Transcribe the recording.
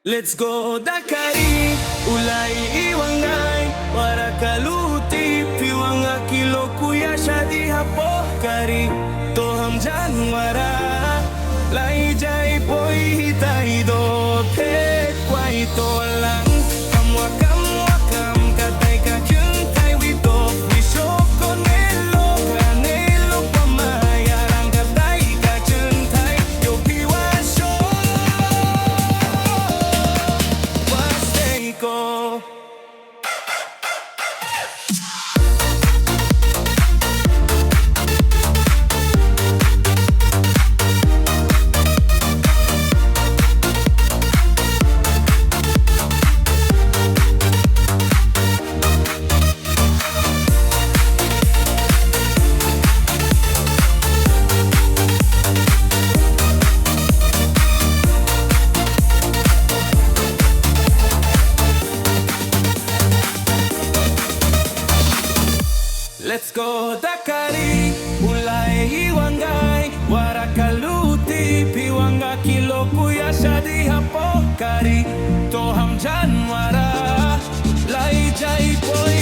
Let's go Dakari, ulai iwangai, warakaluti, piwanga kilo kuya shadi hapo kari, to ham janwara, lai jai poi hitai do, pe kwai to lang, kamwa kamwa kam katai ka kyun tai wi do, wi shoko nelo kanelo pamaya lang katai ka kyun tai, yo piwa sho. Go. Let's go Dakari, ulai iwangai, warakaluti, piwanga kilo kuya shadi hapo kari, to ham janwara, lai jai poi